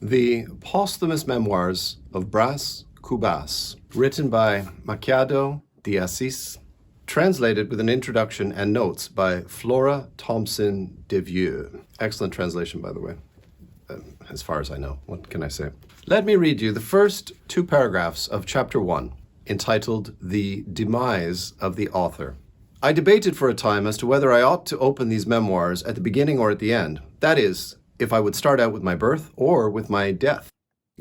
The Posthumous Memoirs of Bras Cubas, written by Machado de Assis, translated with an introduction and notes by Flora Thompson de Vieux. Excellent translation, by the way, as far as I know. What can I say? Let me read you the first two paragraphs of chapter 1, entitled The Demise of the Author. I debated for a time as to whether I ought to open these memoirs at the beginning or at the end. That is, if I would start out with my birth or with my death.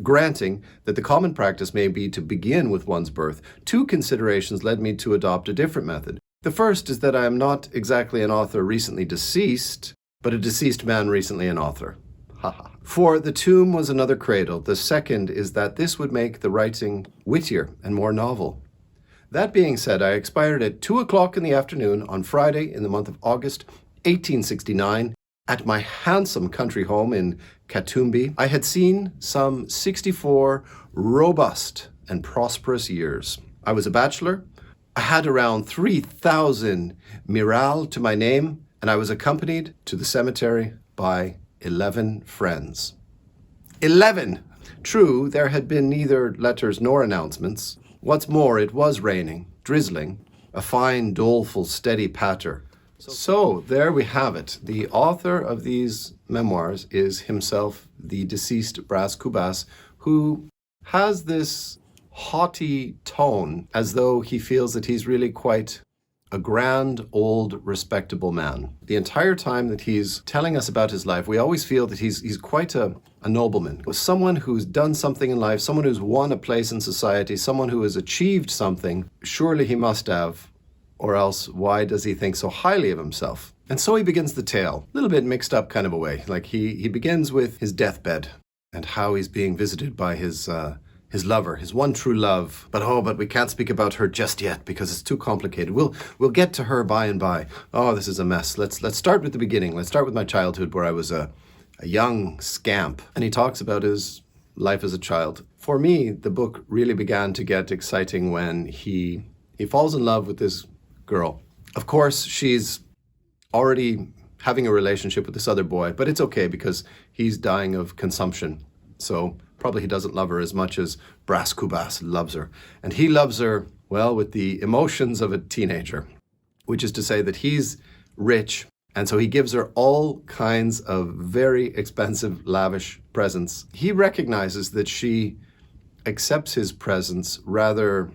Granting that the common practice may be to begin with one's birth, two considerations led me to adopt a different method. The first is that I am not exactly an author recently deceased, but a deceased man recently an author. For the tomb was another cradle. The second is that this would make the writing wittier and more novel. That being said, I expired at 2 o'clock in the afternoon on Friday in the month of August, 1869, at my handsome country home in Catumbi. I had seen some 64 robust and prosperous years. I was a bachelor. I had around 3,000 miral to my name, and I was accompanied to the cemetery by 11 friends. 11! True, there had been neither letters nor announcements. What's more, it was raining, drizzling, a fine, doleful, steady patter. So there we have it. The author of these memoirs is himself the deceased Bras Cubas, who has this haughty tone as though he feels that he's really quite a grand, old, respectable man. The entire time that he's telling us about his life, we always feel that he's quite a nobleman, someone who's done something in life, someone who's won a place in society, someone who has achieved something. Surely he must have, or else why does he think so highly of himself? And so he begins the tale, a little bit mixed up kind of a way. Like he begins with his deathbed and how he's being visited by his lover, his one true love. But we can't speak about her just yet because it's too complicated. We'll get to her by and by. Oh, this is a mess. Let's start with the beginning. Let's start with my childhood where I was a young scamp. And he talks about his life as a child. For me, the book really began to get exciting when he falls in love with this girl. Of course, she's already having a relationship with this other boy, but it's okay because he's dying of consumption. So probably he doesn't love her as much as Bras Cubas loves her. And he loves her, well, with the emotions of a teenager, which is to say that he's rich, and so he gives her all kinds of very expensive, lavish presents. He recognizes that she accepts his presents rather,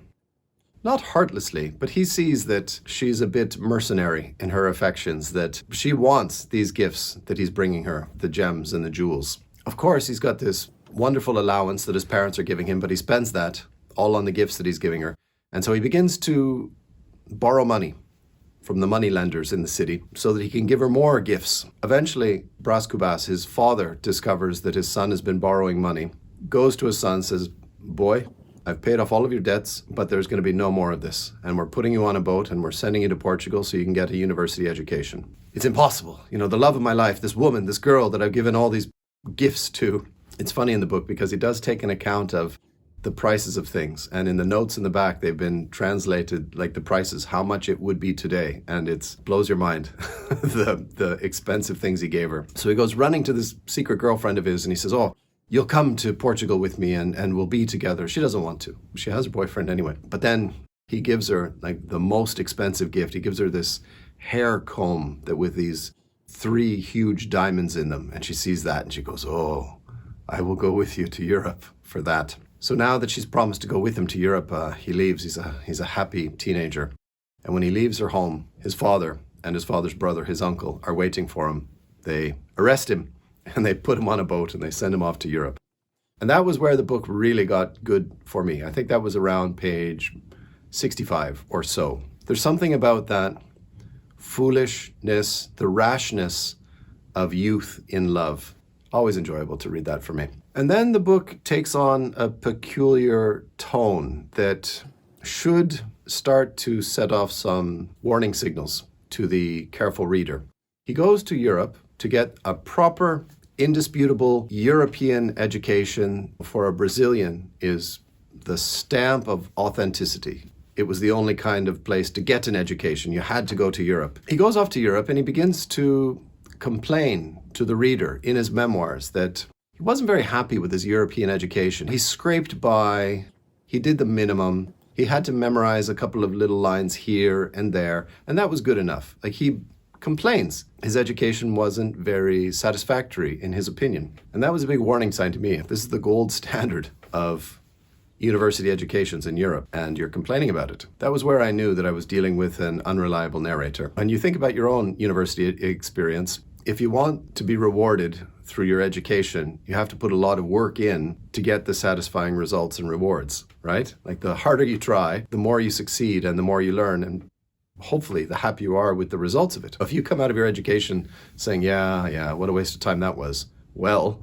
not heartlessly, but he sees that she's a bit mercenary in her affections, that she wants these gifts that he's bringing her, the gems and the jewels. Of course, he's got this wonderful allowance that his parents are giving him, but he spends that all on the gifts that he's giving her. And so he begins to borrow money from the money lenders in the city so that he can give her more gifts. Eventually, Bras Cubas, his father, discovers that his son has been borrowing money, goes to his son and says, "Boy, I've paid off all of your debts, but there's going to be no more of this. And we're putting you on a boat and we're sending you to Portugal so you can get a university education." It's impossible. You know, the love of my life, this woman, this girl that I've given all these gifts to. It's funny in the book because he does take an account of the prices of things. And in the notes in the back, they've been translated like the prices, how much it would be today. And it blows your mind, the expensive things he gave her. So he goes running to this secret girlfriend of his and he says, "Oh, you'll come to Portugal with me and we'll be together." She doesn't want to. She has a boyfriend anyway. But then he gives her like the most expensive gift. He gives her this hair comb that with these 3 huge diamonds in them. And she sees that and she goes, "Oh, I will go with you to Europe for that." So now that she's promised to go with him to Europe, he leaves. He's a happy teenager. And when he leaves her home, his father and his father's brother, his uncle, are waiting for him. They arrest him and they put him on a boat and they send him off to Europe. And that was where the book really got good for me. I think that was around page 65 or so. There's something about that foolishness, the rashness of youth in love. Always enjoyable to read that for me. And then the book takes on a peculiar tone that should start to set off some warning signals to the careful reader. He goes to Europe to get a proper, indisputable European education. For a Brazilian is the stamp of authenticity. It was the only kind of place to get an education. You had to go to Europe. He goes off to Europe and he begins to complain to the reader in his memoirs that he He wasn't very happy with his European education. He scraped by, he did the minimum. He had to memorize a couple of little lines here and there, and that was good enough. Like, he complains his education wasn't very satisfactory in his opinion. And that was a big warning sign to me. If this is the gold standard of university educations in Europe and you're complaining about it, that was where I knew that I was dealing with an unreliable narrator. When you think about your own university experience, if you want to be rewarded through your education, you have to put a lot of work in to get the satisfying results and rewards, right? Like, the harder you try, the more you succeed and the more you learn, and hopefully the happier you are with the results of it. If you come out of your education saying, yeah, what a waste of time that was, well,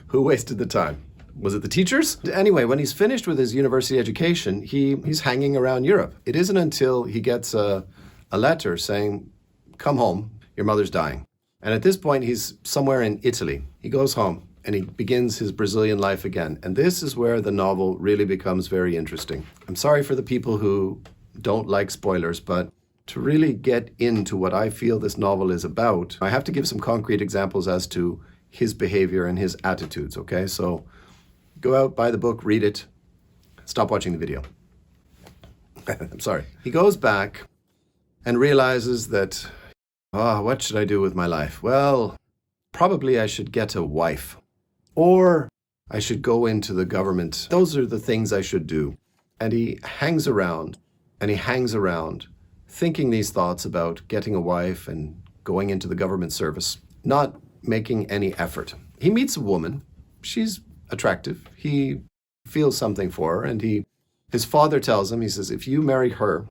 who wasted the time? Was it the teachers? Anyway, when he's finished with his university education, he's hanging around Europe. It isn't until he gets a letter saying, come home, your mother's dying. And at this point, he's somewhere in Italy. He goes home and he begins his Brazilian life again. And this is where the novel really becomes very interesting. I'm sorry for the people who don't like spoilers, but to really get into what I feel this novel is about, I have to give some concrete examples as to his behavior and his attitudes, okay? So go out, buy the book, read it, stop watching the video. I'm sorry. He goes back and realizes that, what should I do with my life? Well, probably I should get a wife, or I should go into the government. Those are the things I should do. And he hangs around and he hangs around thinking these thoughts about getting a wife and going into the government service, not making any effort. He meets a woman. She's attractive. He feels something for her, and his father tells him, he says, if you marry her,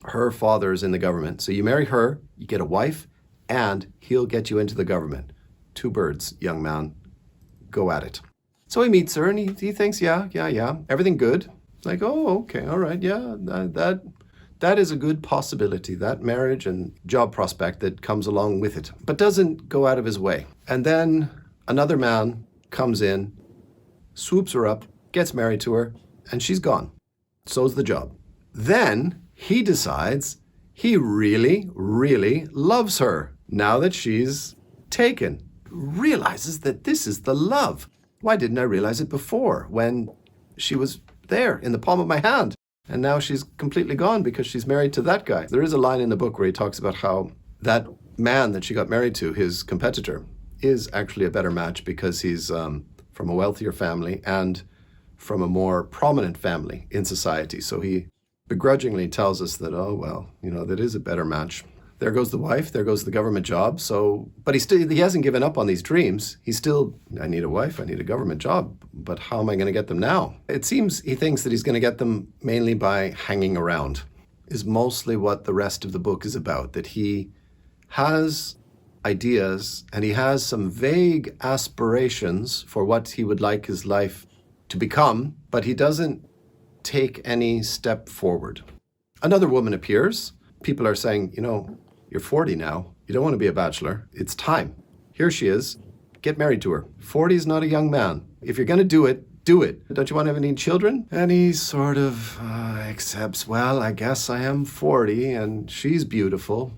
her father is in the government. So you marry her, you get a wife, and he'll get you into the government. 2 birds, young man. Go at it. So he meets her and he thinks, yeah, everything good. Like, oh, okay, all right, yeah, that is a good possibility, that marriage and job prospect that comes along with it, but doesn't go out of his way. And then another man comes in, swoops her up, gets married to her, and she's gone. So's the job. Then he decides he really, really loves her now that she's taken. Realizes that this is the love. Why didn't I realize it before, when she was there in the palm of my hand? And now she's completely gone because she's married to that guy. There is a line in the book where he talks about how that man that she got married to, his competitor, is actually a better match because he's from a wealthier family and from a more prominent family in society. So he begrudgingly tells us that, oh, well, that is a better match. There goes the wife, there goes the government job. So, but he hasn't given up on these dreams. He's still, I need a wife, I need a government job, but how am I going to get them now? It seems he thinks that he's going to get them mainly by hanging around, is mostly what the rest of the book is about, that he has ideas and he has some vague aspirations for what he would like his life to become, but he doesn't take any step forward. Another woman appears. People are saying, you're 40 now. You don't want to be a bachelor. It's time. Here she is. Get married to her. 40 is not a young man. If you're going to do it, do it. Don't you want to have any children? And he sort of accepts, well, I guess I am 40 and she's beautiful.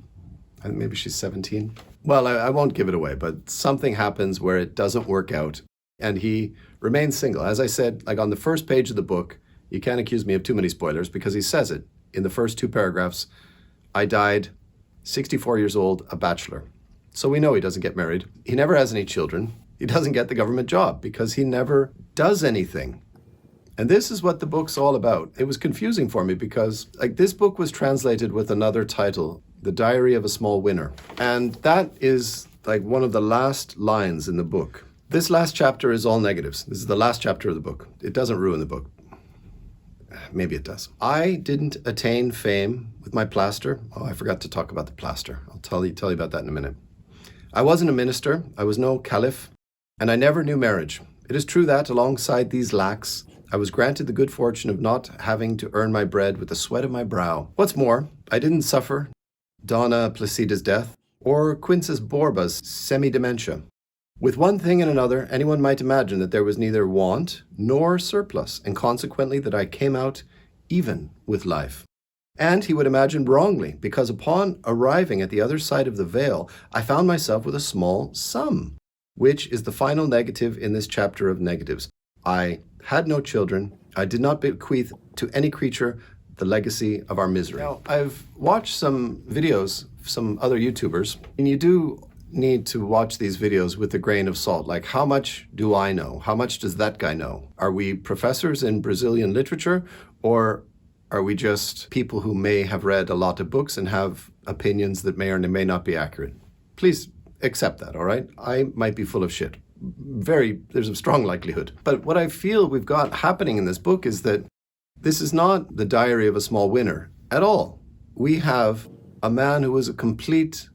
And maybe she's 17. Well, I won't give it away, but something happens where it doesn't work out. And he remains single. As I said, like on the first page of the book, you can't accuse me of too many spoilers because he says it in the first 2 paragraphs. I died 64 years old, a bachelor. So we know he doesn't get married. He never has any children. He doesn't get the government job because he never does anything. And this is what the book's all about. It was confusing for me because this book was translated with another title, The Diary of a Small Winner. And that is one of the last lines in the book. This last chapter is all negatives. This is the last chapter of the book. It doesn't ruin the book. Maybe it does. I didn't attain fame with my plaster. Oh, I forgot to talk about the plaster. I'll tell you about that in a minute. I wasn't a minister. I was no caliph. And I never knew marriage. It is true that, alongside these lacks, I was granted the good fortune of not having to earn my bread with the sweat of my brow. What's more, I didn't suffer Donna Placida's death or Quintus Borba's semi-dementia. With one thing and another, anyone might imagine that there was neither want nor surplus, and consequently that I came out even with life. And he would imagine wrongly, because upon arriving at the other side of the veil, I found myself with a small sum. which is the final negative in this chapter of negatives. I had no children. I did not bequeath to any creature the legacy of our misery. Now, I've watched some videos, some other YouTubers, and you do need to watch these videos with a grain of salt. Like, how much do I know? How much does that guy know? Are we professors in Brazilian literature, or are we just people who may have read a lot of books and have opinions that may or may not be accurate? Please accept that, all right? I might be full of shit. There's a strong likelihood. But what I feel we've got happening in this book is that this is not the diary of a small winner at all. We have a man who was a complete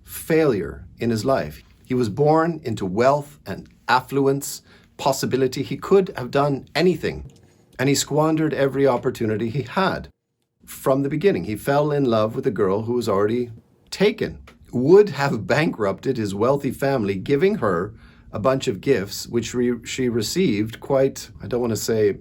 failure in his life. He was born into wealth and affluence, possibility. He could have done anything, and he squandered every opportunity he had. From the beginning, he fell in love with a girl who was already taken, would have bankrupted his wealthy family, giving her a bunch of gifts, which she received quite, I don't want to say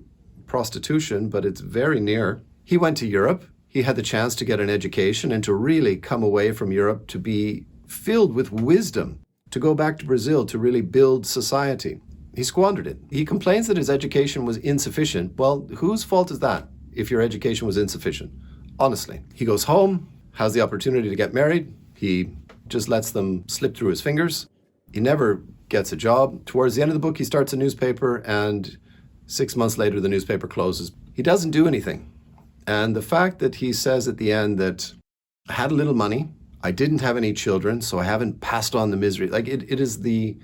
prostitution, but it's very near. He went to Europe. He had the chance to get an education and to really come away from Europe to be filled with wisdom, to go back to Brazil to really build society. He squandered it. He complains that his education was insufficient. Well, whose fault is that if your education was insufficient? Honestly. He goes home, has the opportunity to get married. He just lets them slip through his fingers. He never gets a job. Towards the end of the book, he starts a newspaper, and 6 months later, the newspaper closes. He doesn't do anything. And the fact that he says at the end that I had a little money, I didn't have any children, so I haven't passed on the misery. Like it is the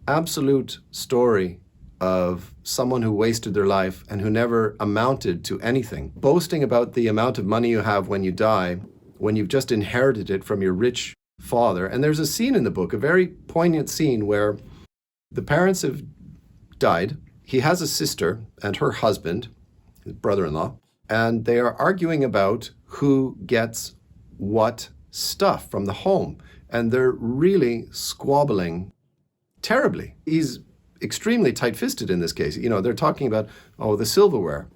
absolute story of someone who wasted their life and who never amounted to anything. Boasting about the amount of money you have when you die, when you've just inherited it from your rich father. And there's a scene in the book, a very poignant scene, where the parents have died. He has a sister and her husband, his brother-in-law, and they are arguing about who gets what stuff from the home. And they're really squabbling terribly. He's extremely tight-fisted in this case. You know, they're talking about, the silverware.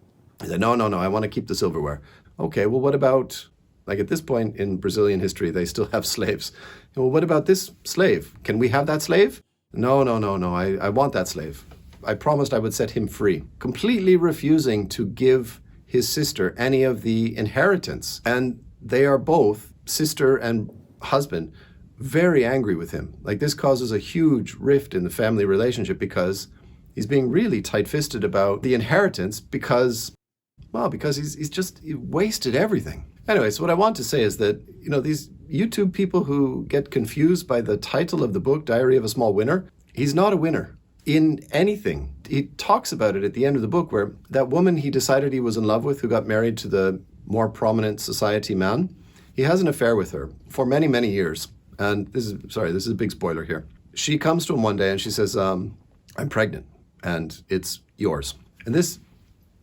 He said, no, I want to keep the silverware. Okay, well, what about, like at this point in Brazilian history, they still have slaves. Well, what about this slave? Can we have that slave? No, I want that slave. I promised I would set him free. Completely refusing to give his sister any of the inheritance. And they are both, sister and husband, very angry with him. Like, this causes a huge rift in the family relationship because he's being really tight-fisted about the inheritance because he wasted everything. Anyway, so what I want to say is that, these YouTube people who get confused by the title of the book, Diary of a Small Winner, he's not a winner in anything. He talks about it at the end of the book, where that woman he decided he was in love with, who got married to the more prominent society man, he has an affair with her for many, many years. And this is a big spoiler here. She comes to him one day and she says, I'm pregnant and it's yours. And this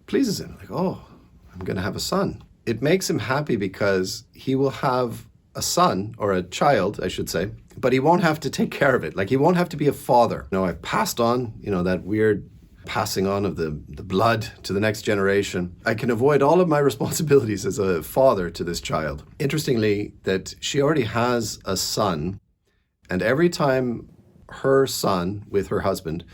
pleases him. Like, I'm going to have a son. It makes him happy because he will have a son, or a child, I should say, but he won't have to take care of it. Like, he won't have to be a father. I've passed on, that weird passing on of the blood to the next generation. I can avoid all of my responsibilities as a father to this child. Interestingly, that she already has a son, and every time her son with her husband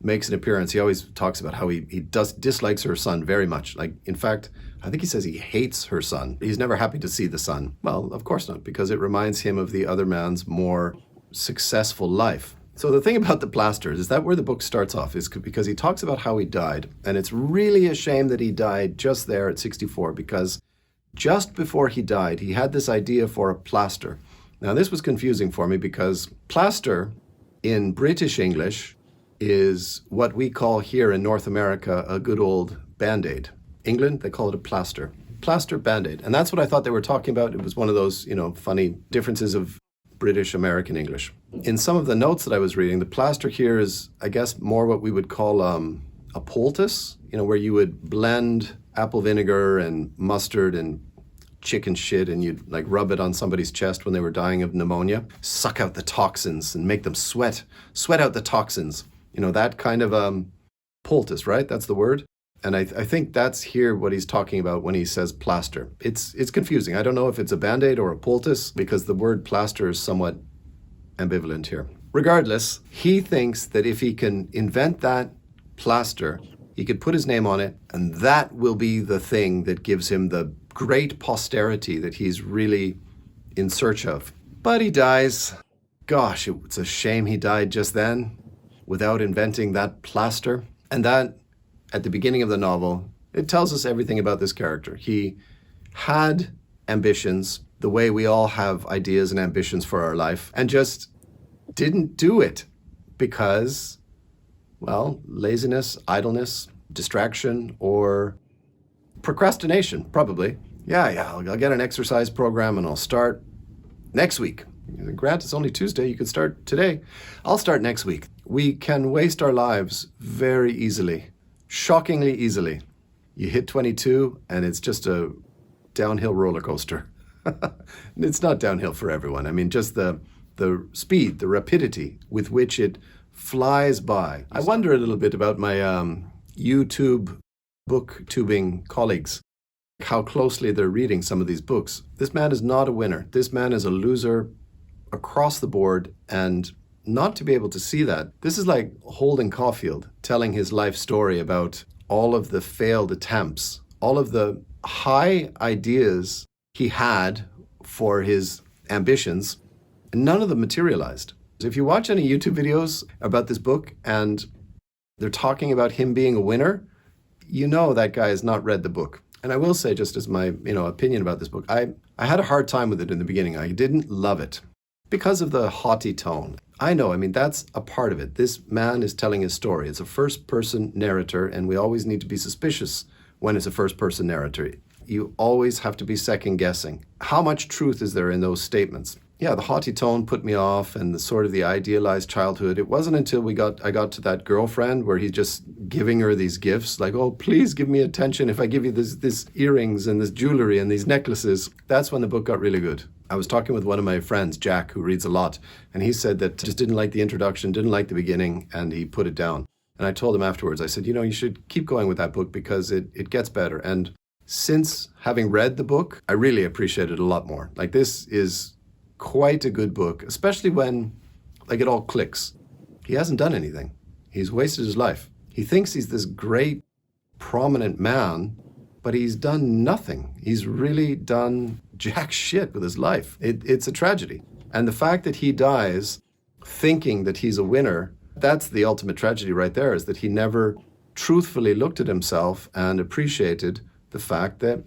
makes an appearance, he always talks about how he dislikes her son very much. Like, in fact, I think he says he hates her son. He's never happy to see the son. Well, of course not, because it reminds him of the other man's more successful life. So the thing about the plaster is that where the book starts off is because he talks about how he died. And it's really a shame that he died just there at 64, because just before he died, he had this idea for a plaster. Now, this was confusing for me because plaster in British English is what we call here in North America a good old Band-Aid. England, they call it a plaster. Plaster Band-Aid. And that's what I thought they were talking about. It was one of those, funny differences of British American English. In some of the notes that I was reading, the plaster here is, I guess, more what we would call a poultice, where you would blend apple vinegar and mustard and chicken shit, and you'd rub it on somebody's chest when they were dying of pneumonia, suck out the toxins and make them sweat out the toxins. That kind of poultice, right? That's the word. And I think that's here what he's talking about when he says plaster. It's confusing. I don't know if it's a Band-Aid or a poultice, because the word plaster is somewhat ambivalent here. Regardless, he thinks that if he can invent that plaster, he could put his name on it, and that will be the thing that gives him the great posterity that he's really in search of. But he dies. Gosh, it's a shame he died just then without inventing that plaster. And that, at the beginning of the novel, it tells us everything about this character. He had ambitions, the way we all have ideas and ambitions for our life, and just didn't do it because, well, laziness, idleness, distraction, or procrastination, probably. Yeah, I'll get an exercise program and I'll start next week. Grant, it's only Tuesday. You could start today. I'll start next week. We can waste our lives very easily, shockingly easily. You hit 22 and it's just a downhill roller coaster. It's not downhill for everyone. I mean, just the speed, the rapidity with which it flies by. I wonder a little bit about my YouTube booktubing colleagues, how closely they're reading some of these books. This man is not a winner. This man is a loser across the board, and not to be able to see that. This is like Holden Caulfield telling his life story about all of the failed attempts, all of the high ideas he had for his ambitions, and none of them materialized. If you watch any YouTube videos about this book and they're talking about him being a winner, you know that guy has not read the book. And I will say, just as my opinion about this book, I had a hard time with it in the beginning. I didn't love it because of the haughty tone. I know, I mean, that's a part of it. This man is telling his story. It's a first-person narrator, and we always need to be suspicious when it's a first-person narrator. You always have to be second-guessing. How much truth is there in those statements? Yeah, the haughty tone put me off, and the sort of the idealized childhood. It wasn't until I got to that girlfriend where he's just giving her these gifts, like, oh, please give me attention if I give you this earrings and this jewelry and these necklaces. That's when the book got really good. I was talking with one of my friends, Jack, who reads a lot, and he said that just didn't like the introduction, didn't like the beginning, and he put it down. And I told him afterwards, I said, you should keep going with that book because it gets better. And since having read the book, I really appreciate it a lot more. Like, this is quite a good book, especially when, like, it all clicks. He hasn't done anything. He's wasted his life. He thinks he's this great, prominent man, but he's done nothing. He's really done jack shit with his life. It's a tragedy. And the fact that he dies thinking that he's a winner, that's the ultimate tragedy right there, is that he never truthfully looked at himself and appreciated the fact that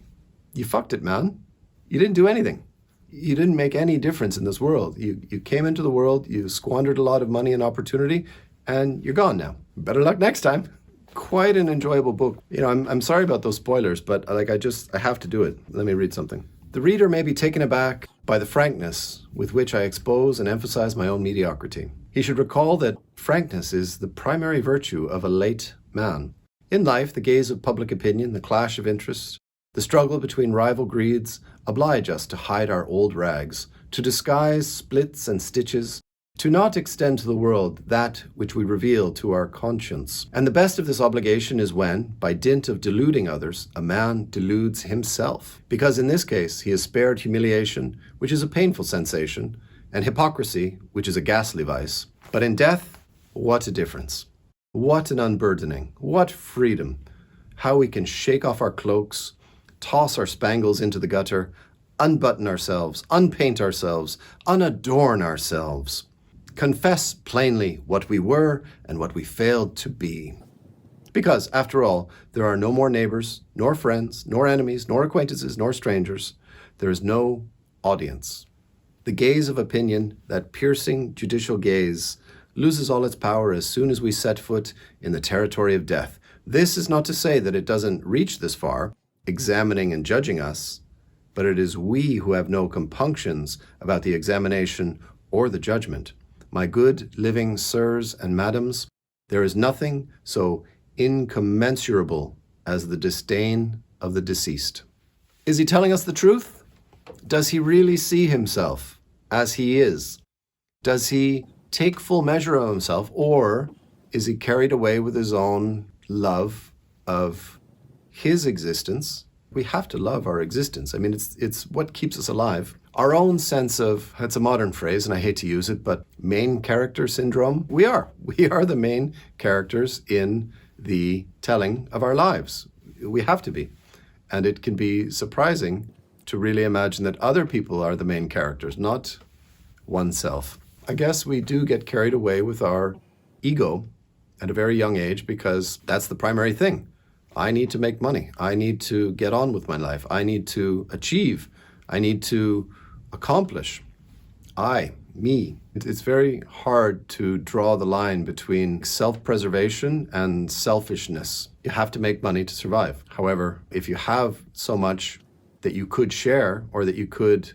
you fucked it, man. You didn't do anything. You didn't make any difference in this world. You came into the world, you squandered a lot of money and opportunity, and you're gone now. Better luck next time. Quite an enjoyable book. I'm sorry about those spoilers, but I have to do it. Let me read something. The reader may be taken aback by the frankness with which I expose and emphasize my own mediocrity. He should recall that frankness is the primary virtue of a late man. In life, the gaze of public opinion, the clash of interests, the struggle between rival greeds oblige us to hide our old rags, to disguise splits and stitches, to not extend to the world that which we reveal to our conscience. And the best of this obligation is when, by dint of deluding others, a man deludes himself. Because in this case, he is spared humiliation, which is a painful sensation, and hypocrisy, which is a ghastly vice. But in death, what a difference. What an unburdening. What freedom. How we can shake off our cloaks, toss our spangles into the gutter, unbutton ourselves, unpaint ourselves, unadorn ourselves. Confess plainly what we were and what we failed to be. Because, after all, there are no more neighbors, nor friends, nor enemies, nor acquaintances, nor strangers. There is no audience. The gaze of opinion, that piercing judicial gaze, loses all its power as soon as we set foot in the territory of death. This is not to say that it doesn't reach this far, examining and judging us, but it is we who have no compunctions about the examination or the judgment. My good living sirs and madams, there is nothing so incommensurable as the disdain of the deceased. Is he telling us the truth? Does he really see himself as he is? Does he take full measure of himself, or is he carried away with his own love of his existence? We have to love our existence. I mean, it's what keeps us alive. our own sense of, it's a modern phrase and I hate to use it, but main character syndrome. We are the main characters in the telling of our lives. We have to be. And it can be surprising to really imagine that other people are the main characters, not oneself. I guess we do get carried away with our ego at a very young age because that's the primary thing. I need to make money. I need to get on with my life. I need to achieve. I need to accomplish. Me. It's very hard to draw the line between self-preservation and selfishness. You have to make money to survive. However, if you have so much that you could share or that you could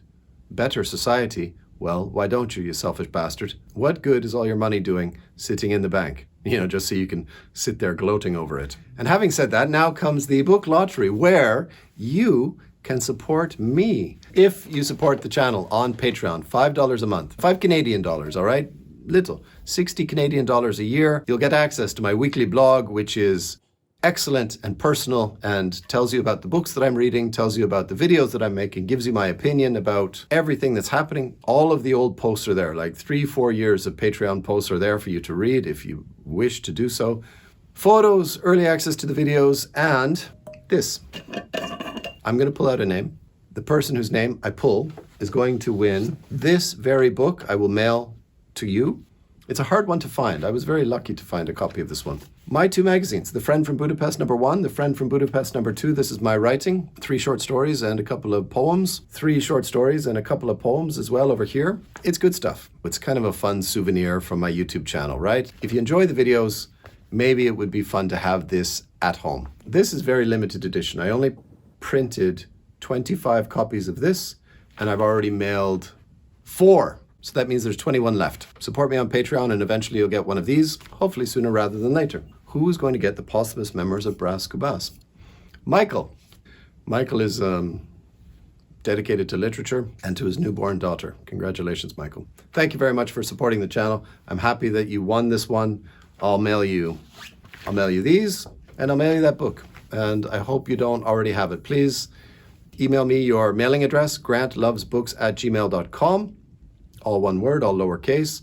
better society, well, why don't you selfish bastard? What good is all your money doing sitting in the bank? Just so you can sit there gloating over it. And having said that, now comes the book lottery, where you can support me. If you support the channel on Patreon, $5 a month, 5 Canadian dollars, all right? Little, 60 Canadian dollars a year. You'll get access to my weekly blog, which is excellent and personal and tells you about the books that I'm reading, tells you about the videos that I'm making, gives you my opinion about everything that's happening. All of the old posts are there, like 3-4 years of Patreon posts are there for you to read if you wish to do so. Photos, early access to the videos, and this. I'm going to pull out a name. The person whose name I pull is going to win this very book I will mail to you. It's a hard one to find. I was very lucky to find a copy of this one. My 2 magazines, The Friend from Budapest #1, The Friend from Budapest #2. This is my writing, 3 short stories and a couple of poems. 3 short stories and a couple of poems as well over here. It's good stuff. It's kind of a fun souvenir from my YouTube channel, right? If you enjoy the videos, maybe it would be fun to have this at home. This is very limited edition. I only printed 25 copies of this, and I've already mailed 4. So that means there's 21 left. Support me on Patreon, and eventually you'll get one of these, hopefully sooner rather than later. Who is going to get the Posthumous Memoirs of Cubas? Michael. Michael is dedicated to literature and to his newborn daughter. Congratulations, Michael. Thank you very much for supporting the channel. I'm happy that you won this one. I'll mail you these, and I'll mail you that book. And I hope you don't already have it. Please email me your mailing address, grantlovesbooks@gmail.com. All one word, all lowercase.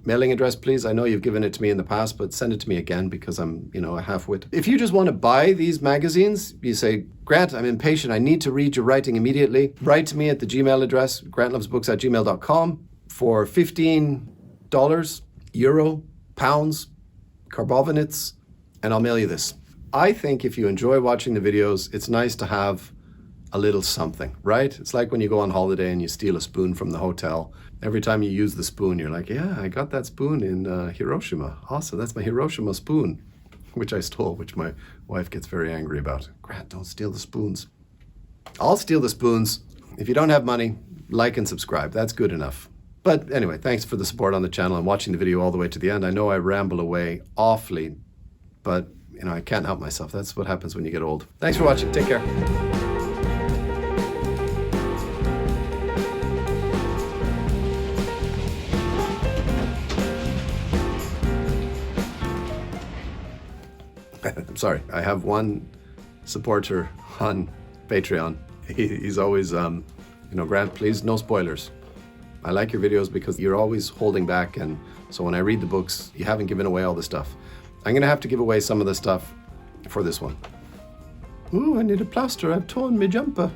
Mailing address, please. I know you've given it to me in the past, but send it to me again because I'm, a half-wit. If you just want to buy these magazines, you say, Grant, I'm impatient. I need to read your writing immediately. Write to me at the Gmail address, grantlovesbooks@gmail.com for $15, euro, pounds, carbovanits, and I'll mail you this. I think if you enjoy watching the videos, it's nice to have a little something, right? It's like when you go on holiday and you steal a spoon from the hotel. Every time you use the spoon, you're like, yeah, I got that spoon in Hiroshima. Awesome, that's my Hiroshima spoon, which I stole, which my wife gets very angry about. Grant, don't steal the spoons. I'll steal the spoons. If you don't have money, like and subscribe. That's good enough. But anyway, thanks for the support on the channel and watching the video all the way to the end. I know I ramble away awfully, but I can't help myself. That's what happens when you get old. Thanks for watching. Take care. I'm sorry. I have one supporter on Patreon. He's always, Grant, please, no spoilers. I like your videos because you're always holding back, and so when I read the books, you haven't given away all the stuff. I'm going to have to give away some of the stuff for this one. Ooh, I need a plaster. I've torn my jumper.